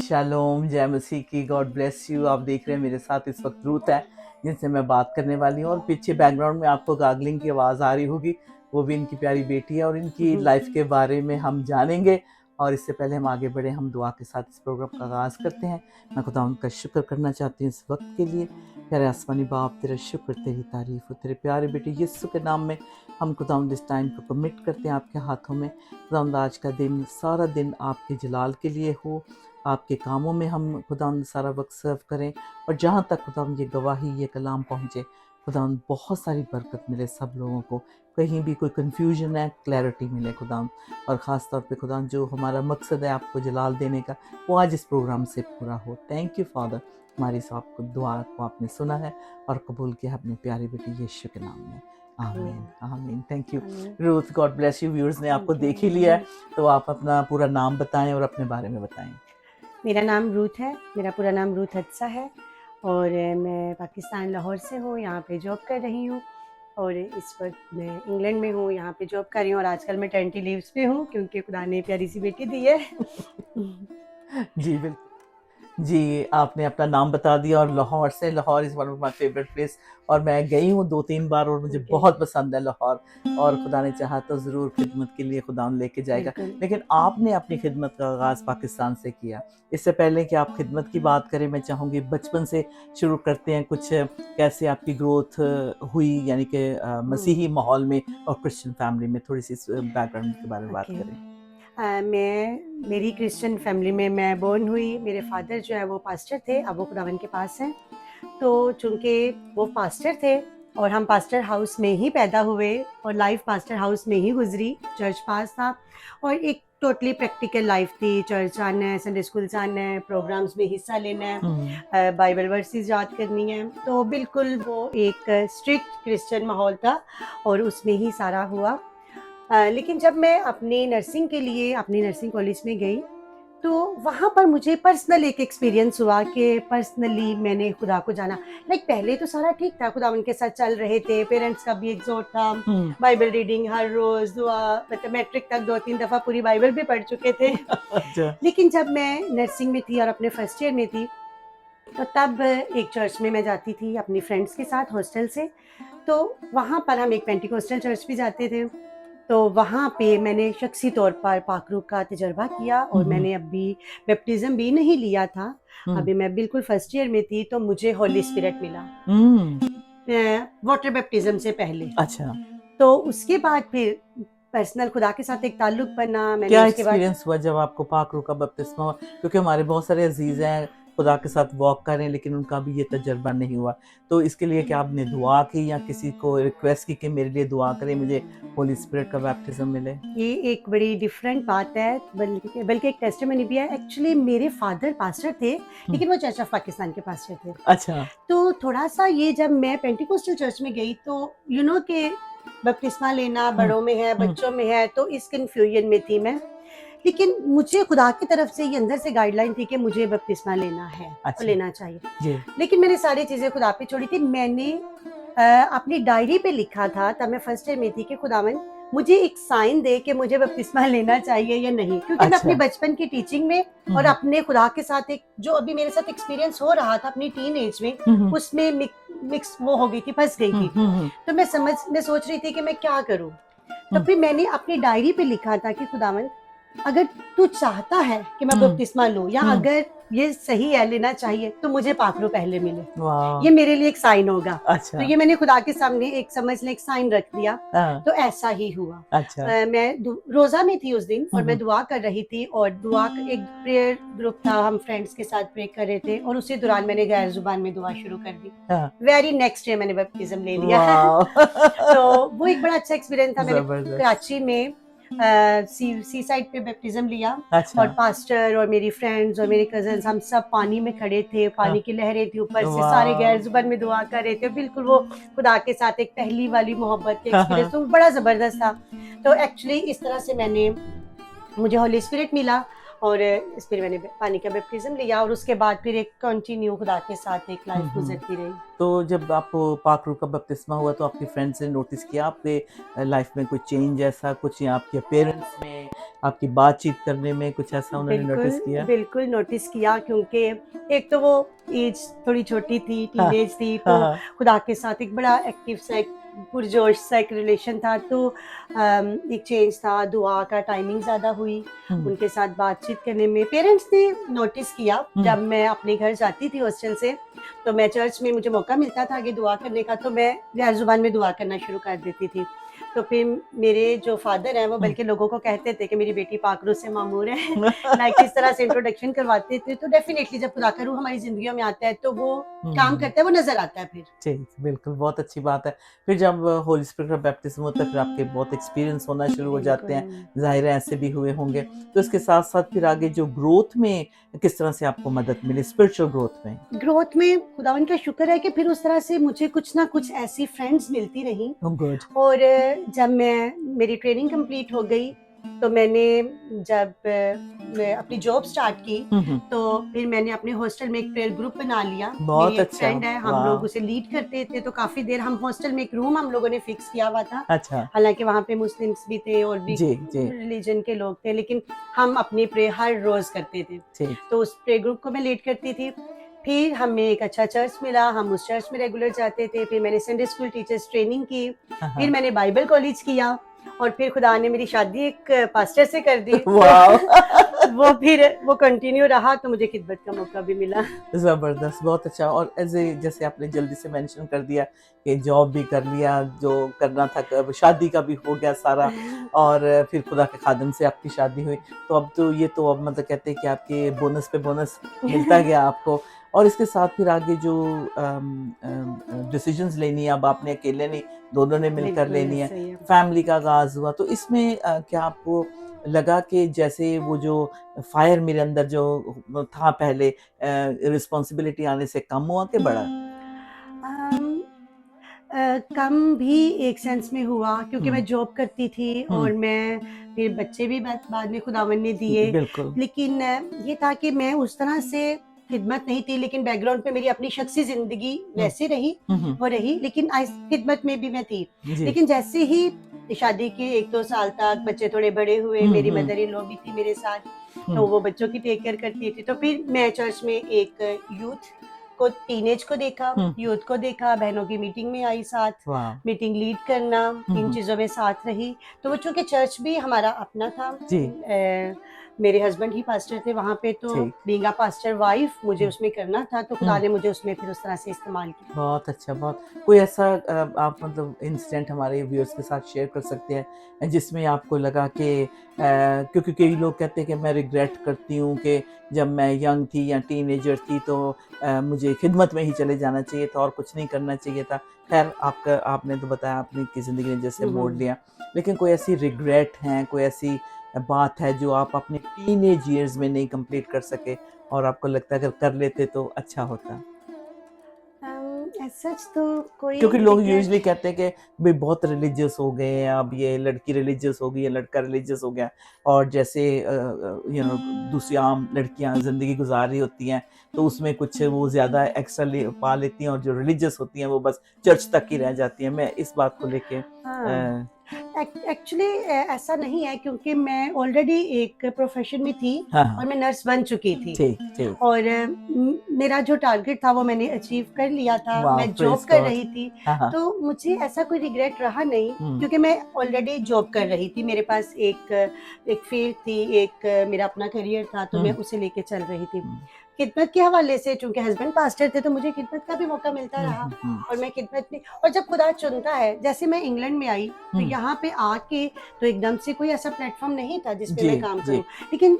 Shalom, जय मसीह की, God bless you. आप देख रहे हैं मेरे साथ इस वक्त रूथ है जिनसे मैं बात करने वाली हूँ, और पीछे बैकग्राउंड में आपको गागलिंग की आवाज़ आ रही होगी, वो भी इनकी प्यारी बेटी है और इनकी लाइफ के बारे में हम जानेंगे। और इससे पहले हम आगे बढ़े, हम दुआ के साथ इस प्रोग्राम का आगाज़ करते हैं। मैं खुदा उनका शुक्र करना चाहती हूँ इस वक्त के लिए। प्यारे आसमानी बाप, तेरा शुक्र, तेरी तारीफ हो, तेरे प्यारे बेटे यीशु के नाम में हम खुदा इस टाइम को कमिट करते हैं आपके हाथों में। खुदा आज का दिन, सारा दिन आपके जलाल के लिए हो, आपके कामों में हम खुदा सारा वक्त सर्व करें, और जहाँ तक खुदा ये गवाही, ये कलाम पहुँचे, खुदा बहुत सारी बरकत मिले सब लोगों को। कहीं भी कोई कन्फ्यूजन है, क्लैरिटी मिले खुदा, और ख़ास तौर पे खुदा जो हमारा मकसद है आपको जलाल देने का, वो आज इस प्रोग्राम से पूरा हो। थैंक यू फादर, हमारी इस आपको दुआ को आपने सुना है और कबूल किया अपने प्यारे बेटे यीशु के नाम में। आमीन आमीन। Thank you Ruth, God bless you. Viewers ने आपको देख ही लिया है, तो आप अपना पूरा नाम बताएं और अपने बारे में बताएं। मेरा नाम रूथ है, मेरा पूरा नाम रूथ हदसा है, और मैं पाकिस्तान लाहौर से हूँ। यहाँ पे जॉब कर रही हूँ, और इस वक्त मैं इंग्लैंड में हूँ, यहाँ पे जॉब कर रही हूँ, और आजकल मैं टर्निटी लीव्स पे हूँ क्योंकि खुदा ने प्यारी सी बेटी दी है। जी बिल्कुल जी, आपने अपना नाम बता दिया, और लाहौर से। Lahore is one of my favourite place, और मैं गई हूँ 2-3 बार और मुझे बहुत पसंद है लाहौर, और खुदा ने चाहा तो ज़रूर खिदमत के लिए खुदा लेके जाएगा। लेकिन आपने अपनी खिदमत का आगाज़ पाकिस्तान से किया। इससे पहले कि आप खिदमत की बात करें, मैं चाहूँगी बचपन से शुरू करते हैं, कुछ कैसे आपकी ग्रोथ हुई, यानी कि मसीही माहौल में और क्रिश्चियन फैमिली में। थोड़ी सी बैकग्राउंड के बारे में बात करें। मेरी क्रिश्चियन फैमिली में मैं बोर्न हुई। मेरे फादर जो है वो पास्टर थे, अब वो खुदावन के पास हैं। तो चूँकि वो पास्टर थे और हम पास्टर हाउस में ही पैदा हुए, और लाइफ पास्टर हाउस में ही गुजरी। चर्च पास था और एक टोटली प्रैक्टिकल लाइफ थी। चर्च आना है, संडे स्कूल जाना है, प्रोग्राम्स में हिस्सा लेना है, बाइबल वर्सेस याद करनी है। तो बिल्कुल वो एक स्ट्रिक्ट क्रिश्चियन माहौल था और उसमें ही सारा हुआ। लेकिन जब मैं अपनी नर्सिंग के लिए अपनी नर्सिंग कॉलेज में गई, तो वहाँ पर मुझे पर्सनल एक एक्सपीरियंस हुआ कि पर्सनली मैंने खुदा को जाना। पहले तो सारा ठीक था, खुदा उनके साथ चल रहे थे, पेरेंट्स का भी एक्सोर्ट था, बाइबल रीडिंग हर रोज, दुआ, मतलब मैट्रिक तक 2-3 दफ़ा पूरी बाइबल भी पढ़ चुके थे। लेकिन जब मैं नर्सिंग में थी और अपने फर्स्ट ईयर में थी, तो तब एक चर्च में मैं जाती थी अपनी फ्रेंड्स के साथ हॉस्टल से। तो वहाँ पर हम एक पेंटिकोस्टल चर्च भी जाते थे। तो वहाँ पे मैंने शख्सी तौर पर पाकरू का तजर्बा किया, और मैंने अभी बैप्टिज्म भी नहीं लिया था। अभी मैं बिल्कुल फर्स्ट ईयर में थी, तो मुझे होली स्पिरिट मिला वाटर बैप्टिज्म से पहले। अच्छा, तो उसके बाद फिर पर्सनल खुदा के साथ एक ताल्लुक बना। मैंने क्या उसके बाद एक्सपीरियंस हुआ जब आपको पाक रूह का बपतिस्मा हुआ? क्योंकि हमारे बहुत सारे अजीज हैं खुदा के साथ वॉक कर रहे हैं, लेकिन उनका भी ये तजर्बा नहीं हुआ। तो इसके लिए क्या आपने दुआ की या किसी को रिक्वेस्ट की कि मेरे लिए दुआ करें, मुझे होली स्पिरिट का बैप्टिज्म मिले? ये एक बड़ी डिफरेंट बात है, बल्कि एक टेस्टिमनी भी है। एक्चुअली मेरे फादर पास्टर थे, लेकिन वो चर्च ऑफ पाकिस्तान के पास्टर थे। अच्छा। तो थोड़ा सा ये, जब मैं पेंटिकोस्टल चर्च में गई, तो कि बपतिस्मा लेना बड़ों में है, बच्चों में है, तो इस कंफ्यूजन में थी मैं। लेकिन मुझे खुदा की तरफ से ये अंदर से गाइडलाइन थी कि मुझे बपतिस्मा लेना है, अच्छा। और लेना चाहिए। लेकिन मैंने सारी चीजें खुदा पे छोड़ी थी। मैंने अपनी डायरी पे लिखा था, तब मैं फर्स्ट ईयर में थी, कि खुदावन मुझे एक साइन दे कि मुझे बपतिस्मा लेना चाहिए या नहीं। क्योंकि मैं अपनी बचपन की टीचिंग में और अपने खुदा के साथ एक जो अभी मेरे साथ एक्सपीरियंस हो रहा था अपनी टीन एज में, उसमें मिक्स वो हो गई थी, फंस गई थी। तो मैं सोच रही थी कि मैं क्या करूं। तो फिर मैंने अपनी डायरी पे लिखा था कि खुदावन, अगर तू चाहता है कि मैं बपतिस्मा लूं, या अगर ये सही है लेना चाहिए, तो मुझे पाकरू पहले मिले, ये मेरे लिए एक साइन होगा। अच्छा। तो ये मैंने खुदा के सामने एक समझ ले एक साइन रख दिया। तो ऐसा ही हुआ। अच्छा। मैं रोजा में थी उस दिन, और मैं दुआ कर रही थी, और दुआ एक प्रेयर ग्रुप था, हम फ्रेंड्स के साथ प्रे कर रहे थे, और उसी दौरान मैंने गैर जुबान में दुआ शुरू कर दी। वेरी नेक्स्ट डे मैंने बैप्टिज्म ले लिया। तो वो एक बड़ा अच्छा एक्सपीरियंस था। मैंने कराची में सी साइड पे बैप्टिज्म लिया। अच्छा। और पास्टर और मेरी फ्रेंड्स और मेरे कजन्स, हम सब पानी में खड़े थे, पानी की लहरें थी ऊपर से, सारे गैर जुबान में दुआ कर रहे थे। बिल्कुल वो खुदा के साथ एक पहली वाली मोहब्बत के एक्सपीरियंस, तो बड़ा जबरदस्त था। तो एक्चुअली इस तरह से मुझे होली स्पिरिट मिला, और इस पर मैंने पानी का बैप्टिज्म लिया, और उसके बाद फिर एक कंटिन्यू खुदा के साथ एक लाइफ गुजरती रही। तो जब आपको पाक रूह का बपतिस्मा हुआ, तो आपके फ्रेंड्स ने नोटिस किया आपके लाइफ में कोई चेंज ऐसा कुछ, या आपके पेरेंट्स में, आपकी बातचीत करने में कुछ ऐसा उन्होंने नोटिस किया? बिल्कुल नोटिस किया, क्योंकि एक तो वो एज थोड़ी छोटी थी, हाँ, टीनेज थी, हाँ, तो हाँ। खुदा के साथ एक बड़ा एक्टिव सा, एक पुरजोश सा एक रिलेशन था, तो एक चेंज था, दुआ का टाइमिंग ज़्यादा हुई, हुँ, उनके साथ बातचीत करने में पेरेंट्स ने नोटिस किया। हुँ, जब मैं अपने घर जाती थी हॉस्टल से, तो मैं चर्च में मुझे मौका मिलता था आगे दुआ करने का, तो मैं गैर ज़ुबान में दुआ करना शुरू कर देती थी। तो फिर मेरे जो फादर हैं वो हुँ। बल्कि लोगों को कहते थे कि मेरी बेटी पाक रूह से मामूर है। लाइक इस तरह से इंट्रोडक्शन करवाते थे, तो डेफिनेटली जब खुदा का रूह हमारी ज़िंदगियों में आता है तो वो काम हुँ। करता है, वो नज़र आता है फिर। जी, बिल्कुल, बहुत अच्छी बात है। फिर जब होली स्पिरिट का बैप्टिज़्म होता है, फिर आपके बहुत एक्सपीरियंस होना शुरू हो जाते बिल्कुल। हैं, ज़ाहिर है ऐसे भी हुए होंगे। तो इसके साथ-साथ फिर आगे जो ग्रोथ में किस तरह से आपको मदद मिली, स्पिरिचुअल ग्रोथ में? ग्रोथ में खुदावन का शुक्र है कि फिर उस तरह से मुझे कुछ ना कुछ ऐसी फ्रेंड्स मिलती रहीं, ओह गुड। और जब मेरी ट्रेनिंग कंप्लीट हो गई, तो मैंने जब मैं अपनी जॉब स्टार्ट की, हुँ, हुँ। तो फिर मैंने अपने हॉस्टल में एक प्रेयर ग्रुप बना लिया। मेरी बहुत एक अच्छा, फ्रेंड है, हम लोग वाह! उसे लीड करते थे, तो काफ़ी देर हम हॉस्टल में एक रूम हम लोगों ने फिक्स किया हुआ था। अच्छा, हालाँकि वहाँ पे मुस्लिम्स भी थे और भी जी, जी, रिलीजन के लोग थे, लेकिन हम अपनी प्रेयर हर रोज़ करते थे। ठीक। तो उस प्रेयर ग्रुप को मैं लीड करती थी। फिर हमें एक अच्छा चर्च मिला, हम उस चर्च में रेगुलर जाते थे। फिर मैंने संडे स्कूल टीचर्स ट्रेनिंग की, हाँ, फिर हाँ। मैंने बाइबल कॉलेज किया, और फिर खुदा ने मेरी शादी एक पास्टर से कर दी। वाओ! तो वो कंटिन्यू रहा, तो मुझे खिदमत का मौका भी मिला। ज़बरदस्त, बहुत अच्छा। और ऐज़ ए जैसे आपने जल्दी से मेंशन कर दिया कि जॉब भी कर लिया, जो करना था क शादी का भी हो गया सारा, और फिर खुदा के खादिम से आपकी शादी हुई। तो अब तो ये तो अब मतलब कहते हैं कि आपके बोनस पे बोनस मिलता गया आपको। और इसके साथ फिर आगे जो डिसीज़न्स लेनी है, अब आपने अकेले नहीं, दोनों ने मिलकर बिल्कुल लेनी है। सही है। फैमिली का आगाज़ हुआ, तो इसमें क्या आपको लगा कि जैसे वो जो फायर मेरे अंदर जो था पहले, रिस्पॉन्सिबिलिटी आने से कम हुआ कि बढ़ा? अम, कम भी एक सेंस में हुआ, क्योंकि मैं हुँ, जॉब करती थी, हुँ, और मैं फिर बच्चे भी बाद में खुदावन ने दिए। बिल्कुल। लेकिन ये था कि मैं उस तरह से खिदमत नहीं थी, लेकिन बैकग्राउंड पे मेरी अपनी शख्सी ज़िंदगी हुँ, वैसे रही, हुँ, हुँ, वो रही, लेकिन खिदमत में भी मैं थी। जी। लेकिन जैसे ही शादी के 1-2 साल तक बच्चे थोड़े बड़े हुए, हुँ, मेरी हुँ, मदर इन लॉ भी थी मेरे साथ, तो हुँ, वो बच्चों की टेक केयर करती थी। तो फिर मैं चर्च में एक यूथ को, टीनेज को देखा, हुँ, यूथ को देखा, बहनों की मीटिंग में आई साथ, वाह! मीटिंग लीड करना, हुँ, इन हुँ, चीज़ों में साथ रही। तो वो चूँकि चर्च भी हमारा अपना था, जी, मेरे हस्बैंड ही पास्टर थे वहाँ पे, तो ठीक। बीइंग अ पास्टर वाइफ मुझे हुँ, उसमें करना था, तो खुदा हुँ। ने मुझे उसमें फिर उस तरह से इस्तेमाल किया। बहुत अच्छा, बहुत कोई ऐसा आप मतलब इंसिडेंट हमारे व्यूअर्स के साथ शेयर कर सकते हैं जिसमें आपको लगा कि क्योंकि कई लोग कहते हैं कि मैं रिग्रेट करती हूँ कि जब मैं यंग थी या टीनेजर थी तो मुझे खिदमत में ही चले जाना चाहिए था और कुछ नहीं करना चाहिए था। खैर आपका आपने तो बताया आपकी ज़िंदगी ने जैसे हुँ, मोड़ हुँ। लिया। लेकिन कोई ऐसी रिग्रेट है, कोई ऐसी बात है जो आप अपने टीनेज ईयर्स में नहीं कंप्लीट कर सके और आपको लगता है अगर कर लेते तो अच्छा होता? एज़ सच तो कोई क्योंकि लोग यूजुअली रिग्रेट। कहते हैं कि भई बहुत रिलीजियस हो गए हैं, अब ये लड़की रिलीजियस हो गई है, लड़का रिलीजियस हो गया और जैसे दूसरी आम लड़कियाँ ज़िंदगी गुज़ार रही होती हैं, तो उसमें कुछ वो ज़्यादा एक्स्ट्रा ले पा लेती हैं और जो रिलीजियस होती हैं, वो बस चर्च तक ही रह जाती हैं। मैं इस बात को लेके हाँ। एक्चुअली ऐसा नहीं है, क्योंकि मैं ऑलरेडी एक प्रोफ़ेशन में थी, हाँ, और हाँ, मैं नर्स बन चुकी थी। ठीक, ठीक। और मेरा जो टारगेट था वो मैंने अचीव कर लिया था, वाह! मैं जॉब प्रेज़ कर गॉड। रही थी, हाँ, हाँ। तो मुझे ऐसा कोई रिग्रेट रहा नहीं, हुँ, क्योंकि मैं ऑलरेडी जॉब कर रही थी। मेरे पास एक फ़ील्ड थी, मेरा अपना करियर था, तो मैं हुँ, उसे लेके चल रही थी। हुँ, खिदमत के हवाले से चूँकि हस्बैंड पास्टर थे, तो मुझे खिदमत का भी मौका मिलता हुँ, रहा, हुँ, हुँ, और मैं खिदमत में, और जब खुदा चुनता है, जैसे मैं इंग्लैंड में आई, तो हुँ। यहाँ पे आके तो एकदम से कोई ऐसा प्लेटफ़ॉर्म नहीं था जिस पे जी, मैं काम जी। करूँ। लेकिन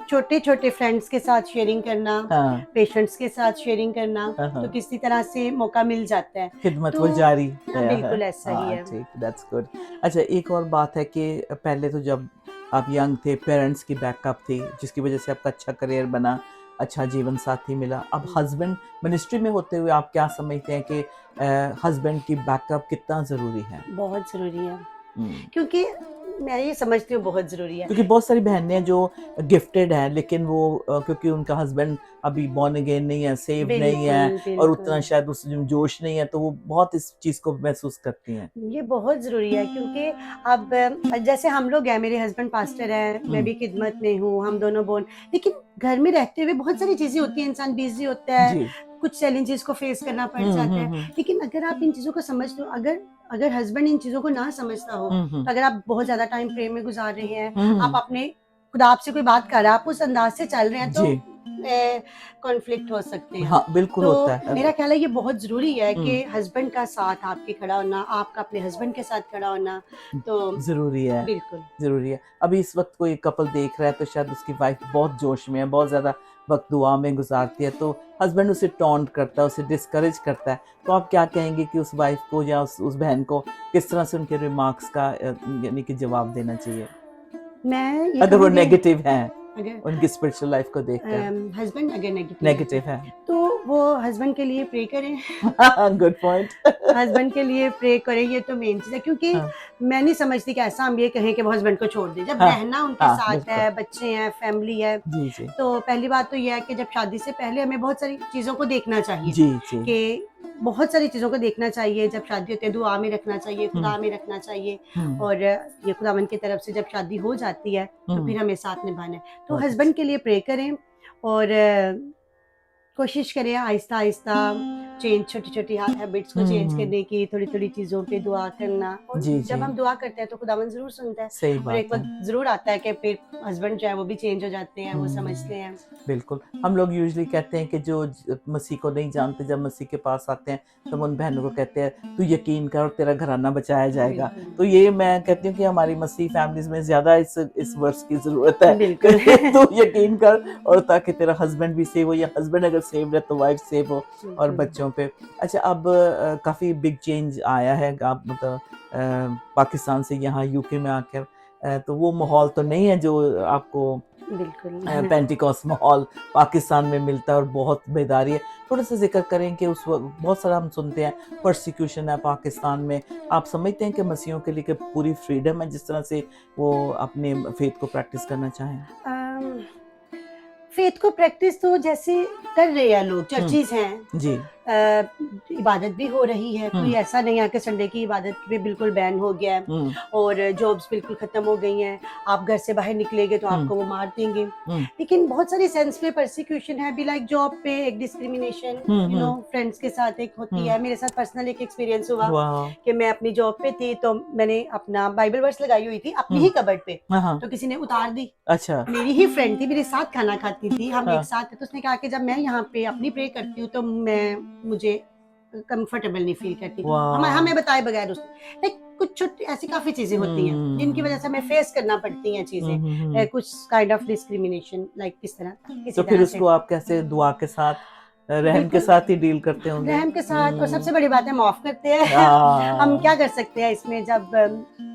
छोटे-छोटे फ्रेंड्स के साथ शेयरिंग करना, हाँ, पेशेंट्स के साथ शेयरिंग करना, हाँ, तो हाँ। किसी तरह से मौका मिल जाता है। खिदमत तो वो जारी गया है। बिल्कुल ऐसा ही हाँ, है। ठीक, दैट्स गुड। अच्छा एक और बात है कि पहले तो जब आप यंग थे, पेरेंट्स की बैकअप थी, जिसकी वज़ह से आपका अच्छा करियर बना, अच्छा जीवन साथी मिला। अब हुँ, हस्बैंड मिनिस्ट्री में होते हुए आप क्या समझते हैं कि हस्बैंड की बैकअप कितना ज़रूरी है? बहुत ज़रूरी है। हुँ, क्योंकि मैं ये समझती हूँ बहुत ज़रूरी है। क्योंकि बहुत सारी बहनें हैं जो गिफ्टेड हैं, लेकिन वो क्योंकि उनका हस्बैंड अभी बॉर्न अगेन नहीं है, सेव्ड नहीं है, बिल्कुल, और उतना बिल्कुल। शायद उस जोश नहीं है, तो वो बहुत इस चीज़ को महसूस करती हैं। ये बहुत ज़रूरी है क्योंकि अब जैसे हम लोग हैं, मेरे हस्बैंड पास्टर हैं, मैं भी खिदमत में हूँ, हम दोनों बोन लेकिन घर में रहते हुए बहुत सारी चीज़ें होती हैं, इंसान बिज़ी होता है, जी। कुछ चैलेंजेस को फेस करना पड़ जाता है। हुँ। लेकिन अगर आप इन चीज़ों को समझते हो, अगर अगर हस्बैंड इन चीज़ों को ना समझता हो, हुँ। तो अगर आप बहुत ज़्यादा टाइम प्रेम में गुज़ार रहे हैं, आप हुँ। अपने खुदा आपसे कोई बात कर रहा है, आप उस अंदाज़ से चल रहे हैं, तो जी। कॉन्फ्लिक्ट हो सकते हैं। हाँ, बिल्कुल तो होता है। मेरा ख्याल है ये बहुत ज़रूरी है हुँ। कि हस्बैंड का साथ आपके खड़ा होना, आपका अपने हस्बैंड के साथ खड़ा होना, तो ज़रूरी है, बिल्कुल। ज़रूरी है। अभी इस वक़्त कोई कपल देख रहा है तो शायद उसकी वाइफ़ बहुत जोश में है, बहुत ज़्यादा वक़्त दुआ में गुज़ारती है, तो हस्बैंड उसे टॉन्ट करता है, उसे डिस्करेज करता है। तो आप क्या कहेंगे कि उस वाइफ़ को या उस बहन को किस तरह से उनके रिमार्क्स का यानी कि जवाब देना चाहिए? मैं ये अगर वो कहूँगी, नेगेटिव हैं, अगर उनकी स्पिरिचुअल लाइफ़ को देखकर हस्बैंड अगर नेगेटिव है, नेगेटिव है। तो वो हस्बैंड के लिए प्रे करें। Good point. हस्बैंड के लिए प्रे करें, ये तो मेन चीज़ है, क्योंकि हाँ, मैं नहीं समझती कि ऐसा हम ये कहें कि वो हस्बैंड को छोड़ दें। जब हाँ, रहना उनके हाँ, साथ बिल्कुल। है, बच्चे हैं, फैमिली है, जी, जी। तो पहली बात तो ये है कि जब शादी से पहले हमें बहुत सारी चीज़ों को देखना चाहिए, जी, जी। कि बहुत सारी चीज़ों को देखना चाहिए। जब शादी होती है, दुआ में रखना चाहिए, हुँ, खुदा में रखना चाहिए, हुँ, और ये खुदावंद की तरफ से जब शादी हो जाती है, तो हुँ। फिर हमें साथ निभाना है। तो बहुत हस्बैंड अच्छी। के लिए प्रे करें, और कोशिश करें आहिस्ता-आहिस्ता चेंज, छोटी-छोटी हैबिट्स को चेंज हुँ, करने की, थोड़ी-थोड़ी चीज़ों पे दुआ करना, और जी, जब जी। हम दुआ करते हैं तो खुदावंद ज़रूर सुनता है, सही और एक बात है। वक़्त ज़रूर आता है कि फिर हस्बैंड जो है वो भी चेंज हो जाते हैं, वो हुँ, समझते हैं। बिल्कुल। हम लोग यूजुअली कहते हैं कि जो मसीह को नहीं जानते, जब मसीह के पास आते हैं, तब उन बहनों को कहते हैं, "तू यकीन कर और तेरा घराना बचाया जाएगा।" बिल्कुल, तो ये मैं कहती हूँ कि हमारी मसीह फैमिलीज़ में ज़्यादा इस वर्ड्स की ज़रूरत है बिल्कुल। कि तू यकीन कर, और ताकि तेरा हस्बैंड भी सेव हो, या हस्बैंड अगर सेव्ड है तो वाइफ सेव हो, और बिल्कुल। बच्चों पे। अच्छा, अब काफ़ी बिग चेंज आया है, आप मतलब पाकिस्तान से यहाँ यूके में आकर, तो वो माहौल तो नहीं है जो आपको बिल्कुल। पेंटिकॉस्ट माहौल पाकिस्तान में मिलता है, और बहुत बेदारी है। थोड़ा-सा ज़िक्र करें कि उस वक़्त बहुत सारा हम सुनते हैं परसिक्यूशन है पाकिस्तान में। आप समझते हैं कि मसीहियों के लिए कि पूरी फ्रीडम है जिस तरह से वो अपने फ़ेथ को प्रैक्टिस करना चाहें? अम, फ़ेथ को प्रैक्टिस तो जैसे कर रहे हैं लोग, हुँ, चर्चेज़ हैं, जी। अ, इबादत भी हो रही है, हुँ, कोई ऐसा नहीं है कि संडे की इबादत भी बिल्कुल बैन हो गया है, हुँ, और जॉब्स बिल्कुल ख़त्म हो गई हैं, आप घर से बाहर निकलेंगे तो हुँ, आपको वो मार देंगे। हुँ, लेकिन बहुत सारी सेंस में परसिक्यूशन है भी, लाइक जॉब पे एक डिस्क्रिमिनेशन, हुँ, हुँ, फ्रेंड्स के साथ एक होती हुँ। है। मेरे साथ पर्सनल एक एक्सपीरियंस हुआ वाह! कि मैं अपनी जॉब पे थी, तो मैंने अपना बाइबल वर्स लगाई हुई थी अपनी हुँ, ही कबर्ड पे, हाँ, हाँ। तो किसी ने उतार दी। अच्छा, मेरी ही फ्रेंड थी, मेरे साथ खाना खाती थी, हम एक हाँ, साथ थे, तो उसने कहा कि जब मैं यहाँ पे अपनी प्रे करती हूँ तो मुझे कंफर्टेबल नहीं फील करती। वाह! हमें बताए बगैर उसने, लाइक कुछ छोटी ऐसी काफ़ी चीज़ें होती हैं, जिनकी वजह से हुँ। हमें फेस करना पड़ती हैं हुँ, चीज़ें। हुँ, हुँ। कुछ काइंड ऑफ डिस्क्रिमिनेशन, लाइक तो किसी फिर तरह से। उसको आप कैसे दुआ के साथ, रहम के बिल्कुल, साथ ही डील करते होंगे? रहम के साथ, और हुँ। सबसे बड़ी बात है माफ़ करते हैं। हम क्या हाँ। कर सकते हैं इसमें, जब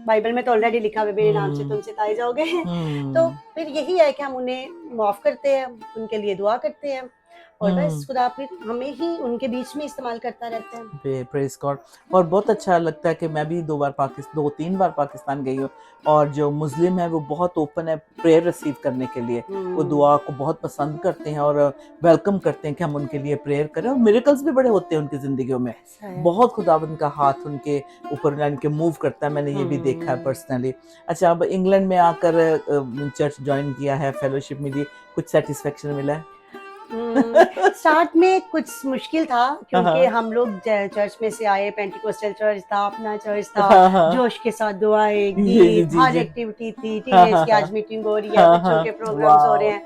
बाइबल में तो ऑलरेडी लिखा हुआ है, मेरे नाम से हुँ, तुम सिताए जाओगे। तो हुँ, फिर यही है कि हम उन्हें माफ़ करते हैं, उनके लिए दुआ करते हैं, और बस हुँ। खुदा फिर हमें ही उनके बीच में इस्तेमाल करता रहता है। Praise God. और बहुत अच्छा लगता है कि मैं भी 2-3 बार पाकिस्तान गई हूँ, और जो मुस्लिम है वो बहुत ओपन है प्रेयर रिसीव करने के लिए। वो हुँ, दुआ को बहुत पसंद करते हैं, और वेलकम करते हैं कि हम उनके लिए प्रेयर करें, और मिरेकल्स भी बड़े होते हैं उनकी ज़िंदगियों में। ऐसा है। बहुत खुदावंद का हाथ उनके ऊपर यानी कि मूव करता है, मैंने ये भी देखा है हुँ। पर्सनली। अच्छा, अब इंग्लैंड में आकर चर्च जॉइन किया है, फेलोशिप मिली, कुछ सैटिस्फैक्शन मिला है? स्टार्ट में कुछ मुश्किल था, हाँ, क्योंकि हाँ। हम लोग चर्च में से आए, पेंटिकोस्टल चर्च था, अपना चर्च था, हाँ, हाँ। जोश के साथ दुआएं, जी, जी, गीत, जी, हर जी। एक्टिविटी थी। हाँ, टीनेज हाँ, की हाँ। आज मीटिंग हो रही है, हाँ, बच्चों के हाँ। प्रोग्राम्स हो रहे वॉव! हैं,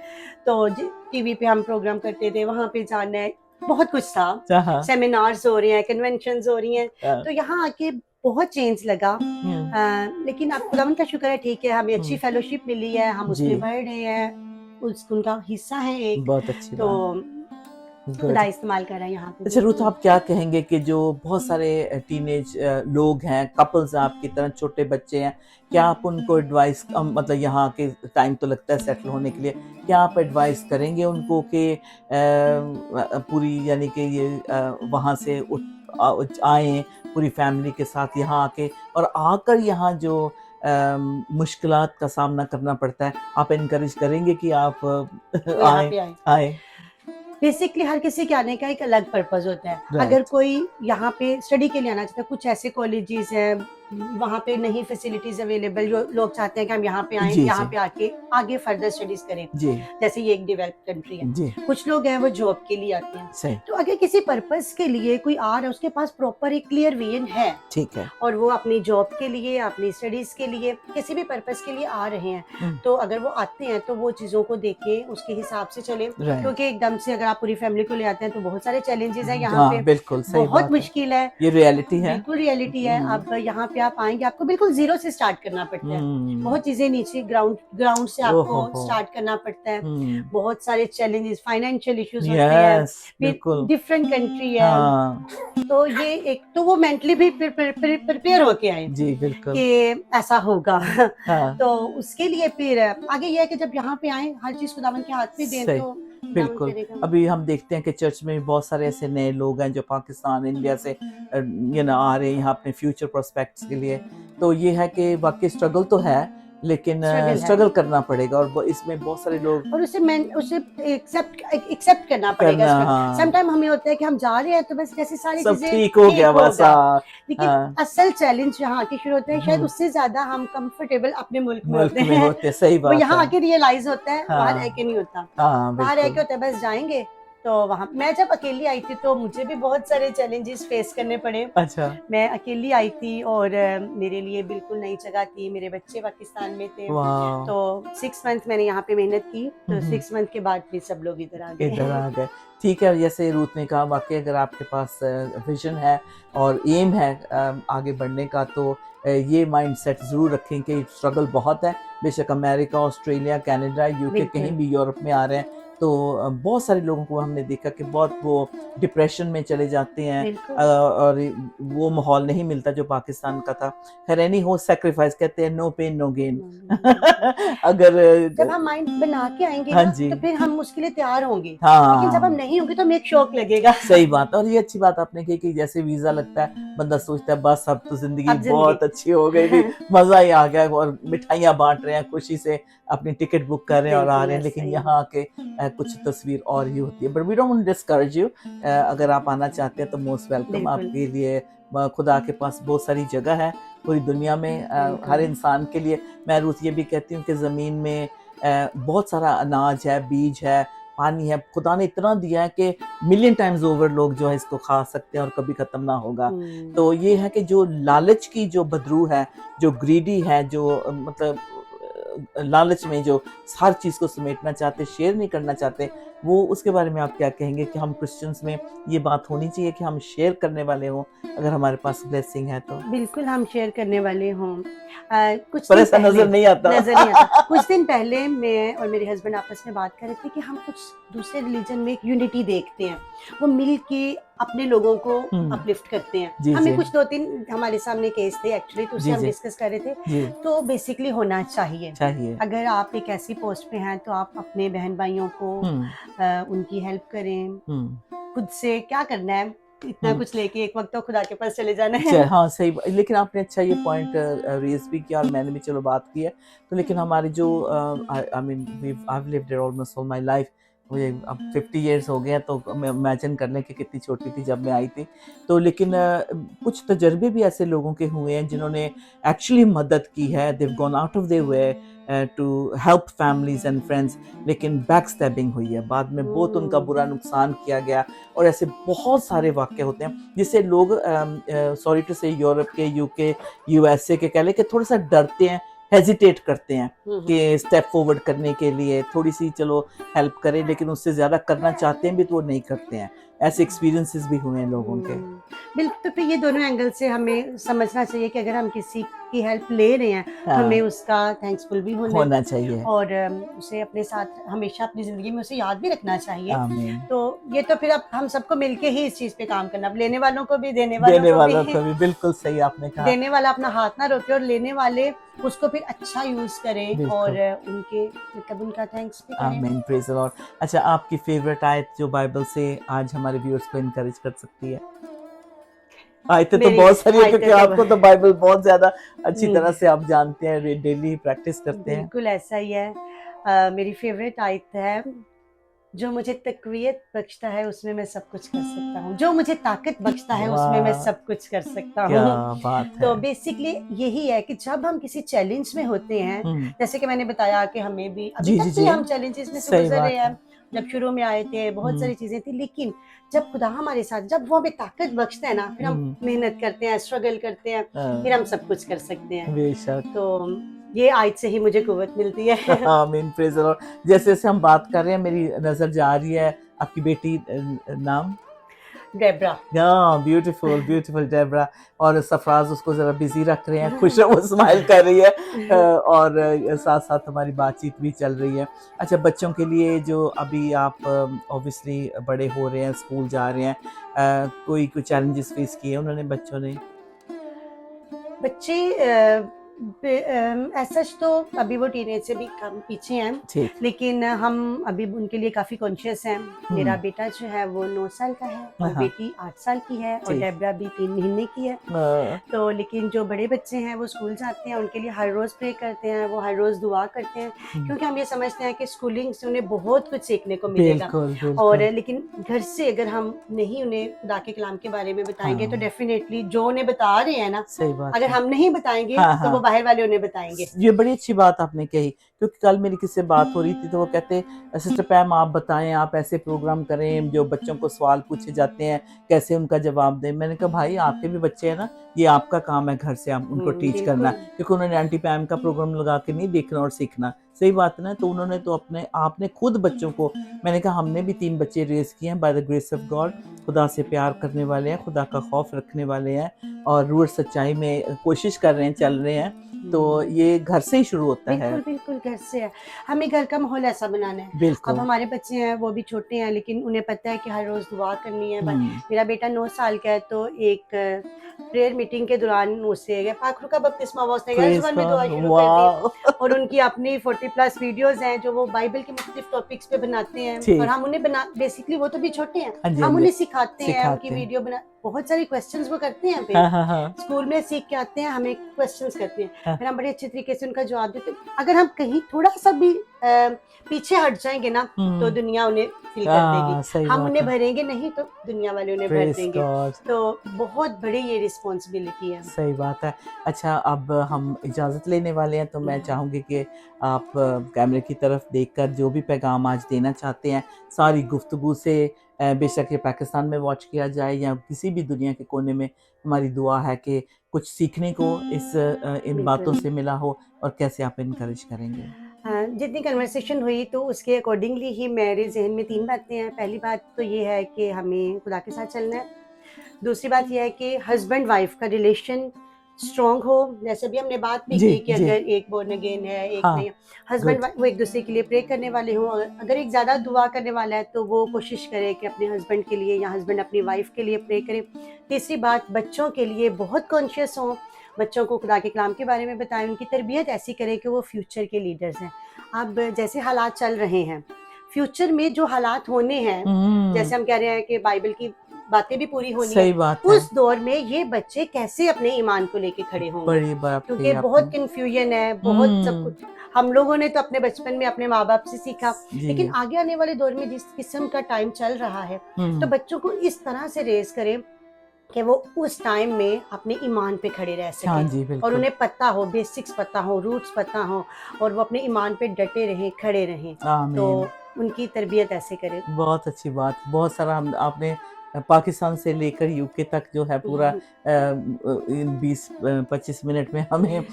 तो टीवी पे हम प्रोग्राम करते थे, वहां पे जाना है, बहुत कुछ था। हाँ, हाँ। सेमिनार्स हो रहे हैं, कन्वेंशंस हो रही हैं, हाँ। तो यहाँ आके बहुत चेंज लगा। हुँ, लेकिन अब खुदावन का शुक्र है, ठीक है, हमें अच्छी हुँ। फेलोशिप मिली है, हम जी, उसमें बढ़ रहे हैं, उनका हिस्सा है एक, बहुत अच्छी तो बात। खुदा गुड। इस्तेमाल कर रहा है यहाँ पे, अच्छा रुथ, बिल्कुल। आप क्या कहेंगे कि जो बहुत सारे टीनेज लोग हैं, कपल्स हैं आपकी तरह, छोटे बच्चे हैं, क्या आप उनको एडवाइस मतलब यहाँ के टाइम तो लगता है सेटल होने के लिए, क्या आप एडवाइस करेंगे उनको कि पूरी यानी कि ये वहाँ से आएँ पूरी फैमिली के साथ यहाँ आके, और आकर यहाँ जो मुश्किलात का सामना करना पड़ता है, आप इनकरेज करेंगे कि आप यहाँ आए पे आए। आए बेसिकली हर किसी के आने का एक अलग पर्पस होता है। अगर राइट कोई यहाँ पे स्टडी के लिए आना चाहता है, कुछ ऐसे कॉलेजेस हैं वहाँ पे नहीं फैसिलिटीज अवेलेबल, जो लोग चाहते हैं कि हम यहाँ पे आए, जी यहाँ जी पे आके आगे फर्दर स्टडीज करें, जी जैसे ये एक डेवलप्ड कंट्री है। जी कुछ लोग हैं वो जॉब के लिए आते हैं। सही तो अगर किसी पर्पस के लिए कोई आ रहा है, उसके पास प्रॉपर एक क्लियर विजन है ठीक है और वो अपनी जॉब के लिए, अपनी स्टडीज के लिए, किसी भी पर्पस के लिए आ रहे हैं, हम्म, तो अगर वो आते हैं तो वो चीज़ों को देखें, उसके हिसाब से चले। राइट क्योंकि एकदम से अगर आप पूरी फैमिली को ले आते हैं तो बहुत सारे चैलेंजेस हैं यहाँ हाँ पे, बिल्कुल सही बहुत बात है, मुश्किल है, ये रियलिटी है। बिल्कुल रियलिटी है। अब यहाँ पे आप आएंगे, आपको बिल्कुल जीरो से स्टार्ट करना पड़ता है। बहुत चीजें नीचे ग्राउंड ग्राउंड से आपको ओहो स्टार्ट करना पड़ता है। हम्म बहुत सारे चैलेंजेस, फाइनेंशियल इश्यूज होते हैं, यस फिर बिल्कुल डिफरेंट कंट्री है, हाँ तो ये एक तो वो मेंटली भी प्रिपेयर होके आए जी बिल्कुल कि ऐसा होगा। हाँ तो उसके लिए फिर आगे ये है कि जब यहाँ पे आए, हर चीज खुदावन के हाथ में दें सही तो खुदावन बिल्कुल। करेगा। अभी हम देखते हैं कि चर्च में बहुत सारे ऐसे नए लोग हैं जो पाकिस्तान इंडिया से आ रहे हैं यहाँ अपने फ्यूचर प्रोस्पेक्ट्स के लिए। तो ये है कि वाकई स्ट्रगल तो है, लेकिन स्ट्रगल है स्ट्रगल करना पड़ेगा और इसमें बहुत सारे लोग और उसे एक्सेप्ट करना पड़ेगा। करना हाँ समटाइम हमें होता है कि हम जा रहे हैं तो बस जैसे सारी सब चीजें ठीक हो गया बस हाँ लेकिन हाँ असल चैलेंज यहाँ आके शुरू होते हैं, शायद हम्म, उससे ज्यादा हम कंफर्टेबल अपने मुल्क में मुल्क होते में हैं। होते सही वो बात यहाँ है आके रियलाइज होता है, बाहर हाँ रह के नहीं होता। हाँ बाहर रह के बिल्कुल होता है बस जाएंगे। तो वहाँ मैं जब अकेली आई थी तो मुझे भी बहुत सारे चैलेंजेस फेस करने पड़े। अच्छा मैं अकेली आई थी और मेरे लिए बिल्कुल नई जगह थी, मेरे बच्चे पाकिस्तान में थे। वाह तो 6 मंथ मैंने यहाँ पे मेहनत की, तो हम्म, 6 मंथ के बाद फिर सब लोग इधर आ इधर गए। आ गए ठीक है। जैसे रूथ ने कहा वाकई अगर आपके पास विजन है और एम है आगे बढ़ने का, तो ये माइंड सेट ज़रूर रखें कि स्ट्रगल बहुत है। बेशक अमेरिका, ऑस्ट्रेलिया, कनाडा, यूके, कहीं बिल्कुल भी यूरोप में आ रहे हैं तो बहुत सारे लोगों को हमने देखा कि बहुत वो डिप्रेशन में चले जाते हैं बिल्कुल और वो माहौल नहीं मिलता जो पाकिस्तान का था। खैर नहीं हो सैक्रिफाइस कहते हैं, नो पेन नो गेन। अगर जब हम माइंड बना के आएंगे हाँ ना जी तो फिर हम उसके लिए तैयार होंगे, लेकिन जब हम हाँ नहीं होंगे तो हमें एक शौक लगेगा। सही बात। और ये अच्छी बात आपने की कि जैसे वीजा लगता है बंदा सोचता है बस अब तो जिंदगी अब जिंदगी बहुत अच्छी हो गई थी, मजा ही आ गया और मिठाइयाँ बांट रहे हैं, खुशी से अपनी टिकट बुक कर रहे हैं और आ बिल्कुल रहे हैं। ऐसा लेकिन ही यहाँ आके कुछ तस्वीर और ही होती है। But we don't discourage you, अगर आप आना चाहते हैं तो मोस्ट वेलकम। बिल्कुल आपके लिए खुदा के पास बहुत सारी जगह है पूरी दुनिया में हर बिल्कुल इंसान के लिए। मैं रूथ ये भी कहती हूँ कि ज़मीन में बहुत सारा अनाज है, बीज है, पानी है, खुदा ने इतना दिया है कि मिलियन टाइम्स ओवर लोग जो है इसको खा सकते हैं और कभी खत्म ना होगा। तो ये है कि जो लालच की जो बदरू है, जो ग्रीडी है, जो मतलब लालच में जो हर चीज़ को समेटना चाहते, शेयर नहीं करना चाहते, वो उसके बारे में आप क्या कहेंगे कि हम क्रिश्चियंस में ये बात होनी चाहिए कि हम शेयर करने वाले हों अगर हमारे पास ब्लेसिंग है तो? बिल्कुल हम शेयर करने वाले हों। कुछ पर दिन ऐसा पहले नजर नहीं आता। नजर नहीं आता। कुछ दिन पहले मैं और मेरे हस्बैंड आपस में बात कर रहे थे कि हम कुछ दूसरे रिलीजन में एक यूनिटी देखते हैं, वो मिल के अपने लोगों को अपलिफ्ट करते हैं। जी हमें जी कुछ 2-3 हमारे सामने केस थे एक्चुअली, तो उससे जी हम जी डिस्कस कर रहे थे। जी तो बेसिकली होना चाहिए। चाहिए अगर आप एक ऐसी पोस्ट पे हैं तो आप अपने बहन भाइयों को उनकी हेल्प करें। खुद से क्या करना है, इतना कुछ लेके एक वक्त तो खुदा के पास चले जाना है। हाँ सही। लेकिन आपने अच्छा ये पॉइंट रेज भी किया और मैंने भी चलो बात की है। तो लेकिन हमारी जो I mean I lived almost all my life, मुझे अब 50 इयर्स हो गए हैं, तो मैं इमेजिन कर लें कि कितनी छोटी थी जब मैं आई थी। तो लेकिन कुछ तजर्बे भी ऐसे लोगों के हुए हैं जिन्होंने एक्चुअली मदद की है, they have gone out of their way to help families and friends, लेकिन बैक स्टैबिंग हुई है, बाद में बहुत उनका बुरा नुकसान किया गया। और ऐसे बहुत सारे वाक़े होते हैं जिससे लोग सॉरी टू से यूरोप के, यूके, यूएसए के कह लें कि थोड़ा सा डरते हैं, हेजिटेट करते हैं कि स्टेप फॉरवर्ड करने के लिए थोड़ी सी चलो हेल्प करें, लेकिन उससे ज़्यादा करना चाहते हैं भी तो वो नहीं करते हैं। ऐसे एक्सपीरियंसेस भी हुए हैं लोगों के। बिल्कुल। तो फिर ये दोनों एंगल से हमें समझना चाहिए कि अगर हम किसी की हेल्प ले रहे हैं तो हाँ, हमें उसका थैंक्सफुल भी होना चाहिए। और उसे अपने साथ हमेशा अपनी जिंदगी में उसे याद भी रखना चाहिए। आमीन। तो ये तो फिर अब हम सबको मिलके ही इस चीज पे काम करना, लेने वालों को भी देने देने वालों वालों को को भी बिल्कुल सही आपने कहा। देने वाला अपना हाथ ना रोके और लेने वाले उसको फिर अच्छा यूज करें बिल्कुल। और उनके मतलब उनका थैंक्स भी करें। आमीन, प्रेज द लॉर्ड। अच्छा, आपकी फेवरेट आयत जो बाइबल से आज हमारे व्यूअर्स को इनकरेज कर सकती है? आयतें तो मेरी बहुत सारी है, क्योंकि आयतें तो आपको तो बाइबल बहुत ज्यादा अच्छी हम्म, तरह से आप जानते हैं, डेली प्रैक्टिस करते हैं। बिल्कुल ऐसा ही है। मेरी फेवरेट आयत है, जो मुझे तकवीत बख्शता है उसमें मैं सब कुछ कर सकता हूँ, जो मुझे ताकत बख्शता है उसमें मैं वाह, सब कुछ कर सकता क्या हूँ। बात है। तो बेसिकली यही है कि जब हम किसी चैलेंज में होते हैं, हम्म। जैसे कि मैंने बताया कि हमें भी अभी जी जी तक भी जी, हम चैलेंजेस में से सही गुजर रहे बात है। हैं। जब शुरू में आए थे बहुत हम्म। सारी चीजें थी, लेकिन जब खुदा हमारे साथ, जब वो हमें ताकत बख्शता है ना, फिर हम हम्म। मेहनत करते हैं, स्ट्रगल करते हैं, फिर हम सब कुछ कर सकते हैं। बेशक। तो ये आयत से ही मुझे कुव्वत मिलती है। आमीन, प्रेज द लॉर्ड। जैसे जैसे हम बात कर रहे हैं, मेरी नजर जा रही है आपकी बेटी, नाम? डेब्रा। हाँ, ब्यूटीफुल ब्यूटीफुल डेबरा। और सफराज उसको जरा बिजी रख रहे हैं, खुश है, वो स्माइल कर रही है, और साथ साथ हमारी बातचीत भी चल रही है। अच्छा, बच्चों के लिए जो अभी आप ऑब्वियसली बड़े हो रहे हैं, स्कूल जा रहे हैं, कोई कोई चैलेंजेस फेस किए उन्होंने, बच्चों ने? बच्चे ऐसा तो अभी वो टीनेज से भी कम पीछे हैं, ठीक। लेकिन हम अभी उनके लिए काफ़ी कॉन्शियस हैं। मेरा हम्म। बेटा जो है वो 9 साल का है और हाँ। बेटी 8 साल की है और ठीक। डेब्रा भी 3 महीने की है। तो लेकिन जो बड़े बच्चे हैं वो स्कूल जाते हैं, उनके लिए हर रोज़ प्रे करते हैं, वो हर रोज़ दुआ करते हैं, क्योंकि हम ये समझते हैं कि स्कूलिंग से उन्हें बहुत कुछ सीखने को मिलेगा। बिल्कुल और बिल्कुल। लेकिन घर से अगर हम नहीं उन्हें खुदा के कलाम के बारे में बताएंगे, तो हाँ, डेफिनेटली जो उन्हें बता रहे हैं ना, सही बात अगर है। हम नहीं बताएंगे हाँ तो वो हाँ, बाहर वाले उन्हें बताएंगे। ये बड़ी अच्छी बात आपने कही, क्योंकि कल मेरी किसी से बात हो रही थी, तो वो कहते, सिस्टर पैम आप बताएं, आप ऐसे प्रोग्राम करें जो बच्चों को सवाल पूछे जाते हैं, कैसे उनका जवाब दें। मैंने कहा भाई, आपके भी बच्चे हैं ना, ये आपका काम है घर से आप उनको टीच करना, बिल्कुल। क्योंकि उन्होंने आंटी पैम का प्रोग्राम लगा के नहीं देखना और सीखना। सही बात है ना। तो उन्होंने तो अपने आपने खुद बच्चों को, मैंने कहा हमने भी 3 बच्चे रेज किए हैं by the grace of God. खुदा से प्यार करने वाले हैं, खुदा का खौफ रखने वाले हैं, और रूह और सच्चाई में कोशिश कर रहे हैं, चल रहे हैं। तो ये घर से ही शुरू होता है। बिल्कुल बिल्कुल घर से है, हमें घर का माहौल ऐसा बनाना है। अब बिल्कुल। हमारे बच्चे हैं वो भी छोटे हैं, लेकिन उन्हें पता है कि हर रोज़ दुआ करनी है। हम्म। मेरा बेटा 9 साल का है, तो एक प्रेयर मीटिंग के दौरान मुझसे पाखरू का बपतिस्मा हुआ, उसने गैर प्रेज जुबान में दुआ गॉड, शुरू कर दी। वाह। और उनकी अपनी 40 प्लस वीडियोस हैं जो वो बाइबल के मुख्तलिफ टॉपिक्स पे बनाते हैं, और ठीक। हम उन्हें बना, बेसिकली वो तो भी छोटे हैं, हाँ जी, हाँ हम जी। उन्हें सिखाते हैं, उनकी सिखाते हैं। वीडियो बना, बहुत सारी क्वेश्चंस वो करते हैं। फिर हाँ हाँ हाँ स्कूल में सीख के आते हैं, हमें क्वेश्चंस करते हैं, हाँ। फिर हम बड़े अच्छे तरीके से उनका जवाब देते हैं। अगर हम कहीं थोड़ा सा भी पीछे हट जाएंगे ना, तो दुनिया उन्हें फिल कर देगी। हाँ, सही हम बात उन्हें है। भरेंगे नहीं तो दुनिया वाले उन्हें भर प्रेज देंगे। गॉड। तो बहुत बड़ी ये रिस्पॉन्सिबिलिटी है। सही बात है। अच्छा, अब हम इजाज़त लेने वाले हैं, तो मैं चाहूँगी कि आप कैमरे की तरफ देखकर जो भी पैगाम आज देना चाहते हैं, सारी गुफ्तगू से, बेशक ये पाकिस्तान में वॉच किया जाए या किसी भी दुनिया के कोने में, हमारी दुआ है कि कुछ सीखने को इन बातों बिल्कुल। से मिला हो, और कैसे आप इनकरेज करेंगे? जितनी कन्वर्सेशन हुई तो उसके अकॉर्डिंगली ही मेरे जहन में 3 बातें हैं। पहली बात तो ये है कि हमें खुदा के साथ चलना है। दूसरी बात ये है कि हस्बैंड वाइफ का रिलेशन स्ट्रॉन्ग हो, जैसे भी हमने बात भी जी, की कि जी। अगर एक बोर्न अगेन है, एक हाँ, नहीं, हस्बैंड गुड। वो एक दूसरे के लिए प्रे करने वाले हों। अगर एक ज़्यादा दुआ करने वाला है तो वो कोशिश करे कि अपने हस्बैंड के लिए या हस्बैंड अपनी वाइफ के लिए प्रे करे। तीसरी बात, बच्चों के लिए बहुत कॉन्शियस हों, बच्चों को खुदा के कलाम के बारे में बताएं, उनकी तरबियत ऐसी करें कि वो फ्यूचर के लीडर्स हैं। अब जैसे हालात चल रहे हैं, फ्यूचर में जो हालात होने हैं, हुँ, जैसे हम कह रहे हैं कि बाइबल की बातें भी पूरी होनी है, सही बात है। उस दौर में ये बच्चे कैसे अपने ईमान को लेके खड़े होंगे? बड़ी बात कही क्योंकि बहुत आपने। कन्फ्यूजन है, बहुत सब हुँ, कुछ। हम लोगों ने तो अपने बचपन में अपने माँ-बाप से सीखा, लेकिन जी। आगे आने वाले दौर में जिस किस्म का टाइम चल रहा है, तो हुँ, बच्चों को इस तरह से रेज़ करें कि वो उस टाइम में अपने ईमान पे खड़े रह हाँ सकें, जी, और बिल्कुल। उन्हें पता हो, बेसिक्स पता हो, रूट्स पता हो, और वो अपने ईमान पे डटे रहें, खड़े रहें। तो आमीन। उनकी तरबियत ऐसे करें। बहुत अच्छी बात। बहुत सारा हम आपने पाकिस्तान से लेकर यूके तक जो है पूरा, इन 20-25 मिनट में हमें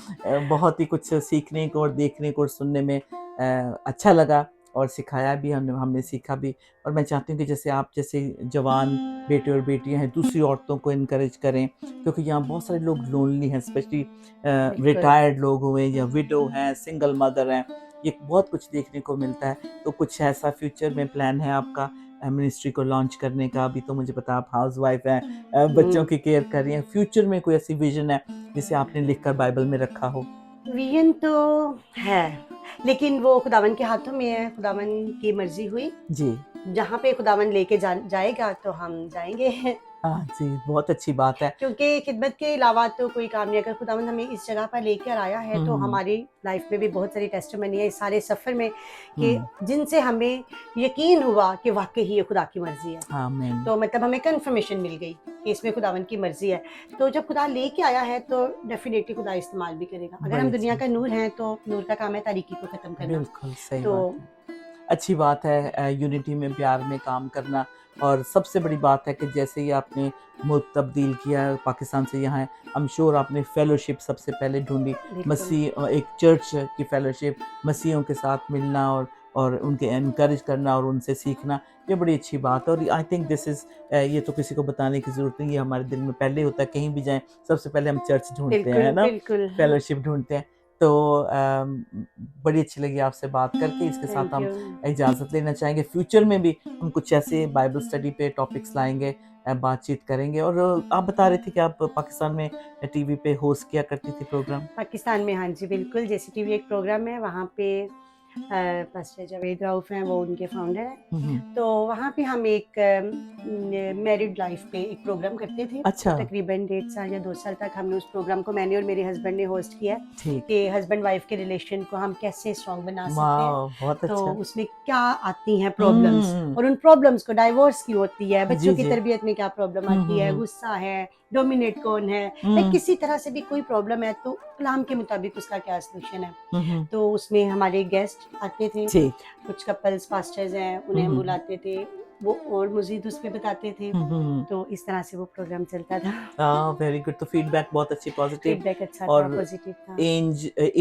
बहुत ही कुछ सीखने को और देखने को और सुनने में अच्छा लगा, और सिखाया भी हमने, हमने सीखा भी। और मैं चाहती हूँ कि जैसे आप जैसे जवान बेटे और बेटियां हैं, दूसरी औरतों को इनकरेज करें, क्योंकि यहाँ बहुत सारे लोग लोनली हैं, स्पेशली बिल्कुल। रिटायर्ड लोग हुए या विडो हैं, सिंगल मदर हैं। ये बहुत कुछ देखने को मिलता है। तो कुछ ऐसा फ्यूचर में प्लान है आपका मिनिस्ट्री को लॉन्च करने का? अभी तो मुझे पता आप हाउस वाइफ हैं, बच्चों हुँ। की केयर कर रही हैं। फ्यूचर में कोई ऐसी विजन है जिसे आपने लिखकर बाइबल में रखा हो? विजन तो है, लेकिन वो खुदावन के हाथों में है, खुदावन की मर्ज़ी हुई। जी। जहाँ पे खुदावन लेके जाएगा तो हम जाएँगे। हाँ जी, बहुत अच्छी बात है। क्योंकि खिदमत के अलावा तो कोई काम नहीं। अगर खुदावंद हमें इस जगह पर लेकर आया है तो हम्म, हमारी लाइफ में भी बहुत सारी टेस्टिमनी है इस सारे सफ़र में कि हम्म, जिनसे हमें यकीन हुआ कि वाकई ही ये खुदा की मर्जी है। आमीन। तो मतलब हमें कंफर्मेशन मिल गई कि इसमें खुदावन की मर्जी है। तो जब खुदा लेके आया है तो डेफिनेटली खुदा इस्तेमाल भी करेगा। अगर हम बड़ी दुनिया अच्छी, का नूर हैं तो नूर का काम है तारीकी को ख़त्म करना। बिल्कुल सही तो बात है। अच्छी बात है यूनिटी में, प्यार में काम करना। और सबसे बड़ी बात है कि जैसे ही आपने मुल्क तब्दील किया है, पाकिस्तान से यहाँ है, आई एम श्योर आपने फेलोशिप सबसे पहले ढूंढी। बिल्कुल मसीह एक चर्च की फेलोशिप, मसीहों के साथ मिलना और उनके एनकरेज करना और उनसे सीखना, ये बड़ी अच्छी बात है। और आई थिंक दिस इज़, ये तो किसी को बताने की ज़रूरत नहीं, ये हमारे दिल में पहले होता है। कहीं भी जाएं सबसे पहले हम चर्च ढूंढते हैं, है बिल्कुल ना, बिल्कुल। फेलोशिप ढूंढते हैं। तो बड़ी अच्छी लगी आपसे बात करके। इसके साथ थैंक हम यू। इजाज़त लेना चाहेंगे। फ्यूचर में भी हम कुछ ऐसे बाइबल स्टडी पे टॉपिक्स लाएंगे, बातचीत करेंगे। और आप बता रहे थे कि आप पाकिस्तान में टीवी पे होस्ट किया करती थी प्रोग्राम। पाकिस्तान में हाँ जी बिल्कुल, जैसी टीवी एक प्रोग्राम है वहाँ पे पास्टर जावेद राउफ हैं, वो उनके फाउंडर हम्म, हैं। तो वहाँ पे हम एक मैरिड लाइफ पे एक प्रोग्राम करते थे। तो अच्छा, तकरीबन 1.5 साल या 2 साल तक हमने उस प्रोग्राम को, मैंने और मेरे हस्बैंड ने होस्ट किया है ठीक। कि हस्बैंड वाइफ के रिलेशन को हम कैसे स्ट्रॉन्ग बना सकते हैं। वाह, बहुत तो अच्छा। उसमें क्या आती हैं प्रॉब्लम्स, हम्म, और उन प्रॉब्लम्स को, डाइवोर्स की होती है, बच्चों जी की जी, तरबियत में क्या प्रॉब्लम आती है, हम्म, गुस्सा है, डोमिनेट कौन है, या हम्म, किसी तरह से भी कोई प्रॉब्लम है तो कलाम के मुताबिक उसका क्या सोल्यूशन है। हम्म, तो उसमें हमारे गेस्ट आते थे, ठीक। कुछ कपल्स पास्टर्स हैं उन्हें हम हम्म, बुलाते थे, वो और मज़ीद उसमें बताते थे। हम्म, तो इस तरह से वो प्रोग्राम चलता था। हाँ, वेरी गुड। तो फीडबैक बहुत अच्छी, पॉजिटिव। फीडबैक अच्छा था, और पॉजिटिव था।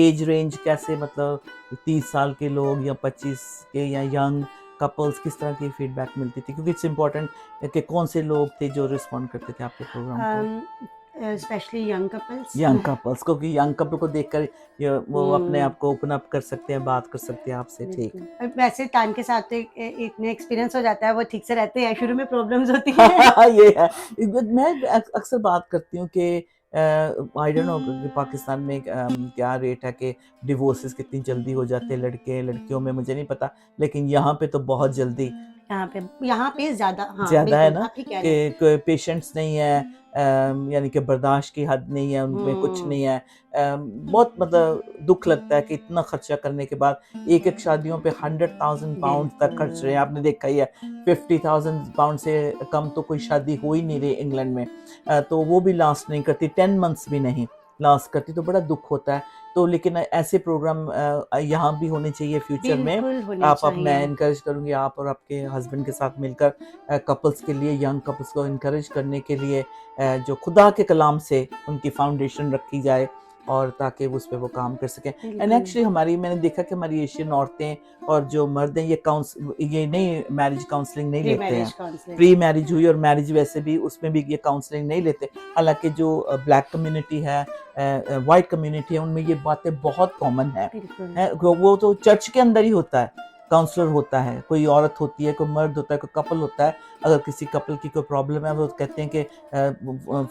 एज रेंज कैसे, मतलब 30 साल के लोग या 25 के, या यंग कपल्स, किस तरह की फीडबैक मिलती थी? क्योंकि इट्स इम्पोर्टेंट कि कौन से लोग थे जो रिस्पॉन्ड करते थे आपके प्रोग्राम को। Specially young couples. Young couples, क्योंकि यंग कपल को देखकर वो अपने हम्म, आप को ओपन अप कर सकते हैं, बात कर सकते हैं आपसे। ठीक। बिल्कुल। वैसे टाइम के साथ तो इतने एक्सपीरियंस हो जाता है, वो ठीक से रहते हैं, शुरू में प्रॉब्लम्स होती हैं। ये है। मैं अक्सर बात करती हूँ कि आई डोंट नो कि पाकिस्तान में क्या रेट है कि डिवोर्सेस कितनी जल्दी हो जाते हैं, लड़के लड़कियों में मुझे नहीं पता, लेकिन यहाँ पे तो बहुत जल्दी यहाँ पे ज़्यादा, हाँ ज़्यादा है बिल्कुल ना, आप ठीक कह रहे हैं। कि पेशेंस नहीं है, यानी कि बर्दाश्त की हद नहीं है उनमें, कुछ हम्म, नहीं है। बहुत मतलब दुख लगता है कि इतना खर्चा करने के बाद एक एक शादियों पे 100,000 पाउंड तक खर्च रहे हैं। बिल्कुल आपने देखा ही है, 50,000 पाउंड से कम तो कोई शादी हो ही नहीं रही इंग्लैंड में। तो वो भी लास्ट नहीं करती, 10 मंथ्स भी नहीं लास्ट करती, तो बड़ा दुख होता है। तो लेकिन ऐसे प्रोग्राम यहाँ भी होने चाहिए फ्यूचर में। बिल्कुल होने आप, अब मैं चाहिए। इनकरेज करूँगी आप और आपके हस्बैंड के साथ मिलकर कपल्स के लिए, यंग कपल्स को इनकरेज करने के लिए, जो खुदा के कलाम से उनकी फाउंडेशन रखी जाए, और ताकि उस पे वो काम कर सकें। एंड बिल्कुल एक्चुअली हमारी, मैंने देखा कि हमारी एशियन औरतें और जो मर्द हैं, ये नहीं, मैरिज काउंसलिंग नहीं प्री लेते हैं। Marriage counselling. प्री मैरिज हुई और मैरिज वैसे भी, उसमें भी ये काउंसलिंग नहीं लेते। हालांकि जो ब्लैक कम्युनिटी है, वाइट कम्युनिटी है, उनमें ये बातें बहुत कॉमन बिल्कुल है। वो तो चर्च के अंदर ही होता है, काउंसलर होता है, कोई औरत होती है, कोई मर्द होता है, कोई कपल होता है। अगर किसी कपल की कोई प्रॉब्लम है, वो कहते हैं कि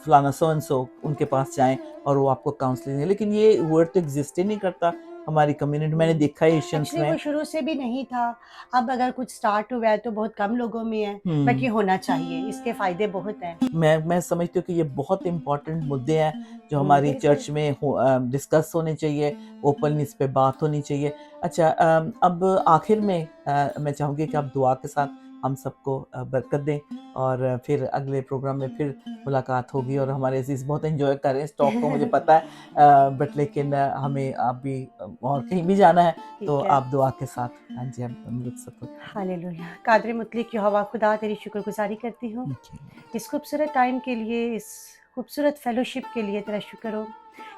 फलाना सो एंड सो उनके पास जाएं और वो आपको काउंसलिंग है। लेकिन ये वर्ड तो एग्जिस्ट ही नहीं करता हमारी कम्युनिटी, मैंने देखा है एशियंस एक्चुअली में। वो शुरू से भी नहीं था। अब अगर कुछ स्टार्ट हुआ है तो बहुत कम लोगों में है, बट ये हम्म, होना चाहिए, इसके फायदे बहुत हैं। मैं समझती हूँ कि ये बहुत इंपॉर्टेंट मुद्दे हैं जो हमारी बिल्कुल। चर्च में डिस्कस होने चाहिए, ओपनली इस पे बात होनी चाहिए। अच्छा, अब आखिर में मैं चाहूँगी कि आप दुआ के साथ हम सबको बरकत दें, और फिर अगले प्रोग्राम में फिर मुलाकात होगी। और हमारे अजीज़ बहुत एंजॉय कर रहे हैं इस टॉक को, मुझे पता है, बट लेकिन हमें आप भी और कहीं भी जाना है, तो ठीक है। आप दुआ के साथ, हाँ जी, हम रुखसत होते हैं। हालेलुया। कादर मुतलक यहोवा खुदा, तेरी शुक्रगुजारी करती हूँ Okay. इस खूबसूरत टाइम के लिए, इस खूबसूरत फेलोशिप के लिए तेरा शुक्र हो।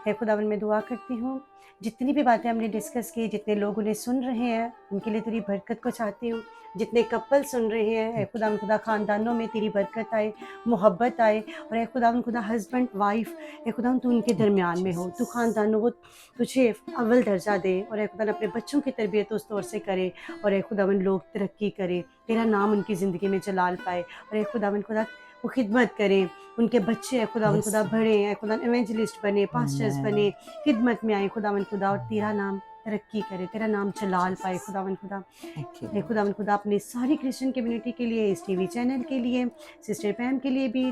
हे खुदावन, मैं दुआ करती हूँ जितनी भी बातें हमने डिस्कस की, जितने लोग उन्हें सुन रहे हैं उनके लिए तेरी बरकत को चाहती हूँ। जितने कपल सुन रहे हैं, हे खुदावन खुदा, खानदानों में तेरी बरकत आए, मोहब्बत आए। और हे खुदावन खुदा, हस्बैंड वाइफ, हे खुदावन तू उनके Thank you, दरमियान में हो, तू Jesus. खानदानों को तुझे अव्वल दर्जा दे। और हे खुदावन अपने बच्चों की तरबियत उस तौर से करे, और हे खुदावन लोग तरक्की करे, तेरा नाम उनकी ज़िंदगी में जलाल पाए। और हे खुदावन खुदा, वो खिदमत करें, उनके बच्चे खुदावन Yes, खुदा Lord. बढ़े, खुदा इवेंजलिस्ट बने, पास्टर्स Amen. बने, खिदमत में आए खुदावन खुदा, और तेरा नाम तरक्की करे, तेरा नाम जलाल पाए खुदावन खुदा। Thank you, hey Lord. खुदावन खुदा अपनी सारी क्रिश्चियन कम्युनिटी के लिए, इस टीवी चैनल के लिए, सिस्टर पैम के लिए भी,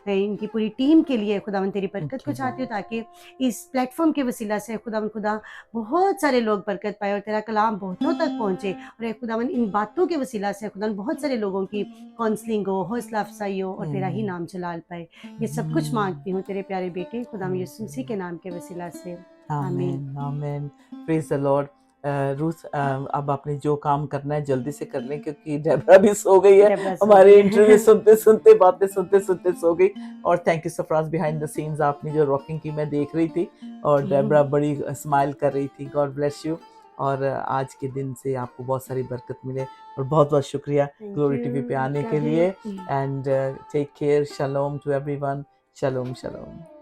इनकी पूरी टीम के लिए खुदावन तेरी बरकत Thank को you, चाहती हूँ, Lord. ताकि इस प्लेटफॉर्म के वसीला से खुदावन खुदा बहुत सारे लोग बरकत पाए और तेरा कलाम बहुतों तक पहुँचे। और हे खुदावन इन बातों के वसीला से खुदावन बहुत सारे लोगों की काउंसलिंग हो, हौसला अफजाई हो और तेरा ही Amen. नाम जलाल पाए। ये सब कुछ Amen. मांगती हूँ तेरे प्यारे बेटे खुदावन Thank यीशु you, मसीह के Lord. नाम के वसीला से, आमीन। Amen. Amen. Praise the Lord. रूस अब आपने जो काम करना है जल्दी से कर लें, क्योंकि डेबरा भी सो गई है, डेबरा सो हमारे गई इंटरव्यू है। सुनते सुनते, बातें सुनते सुनते सो गई। और thank you Sarfaraz, behind the scenes आपने जो रॉकिंग की मैं देख रही थी, और डेबरा बड़ी स्माइल कर रही थी। God bless you. और आज के दिन से आपको बहुत सारी बरकत मिले, और बहुत बहुत शुक्रिया Thank ग्लोरी you. टीवी पे आने के Love लिए। you. And take care. Shalom to everyone. Shalom शलोम।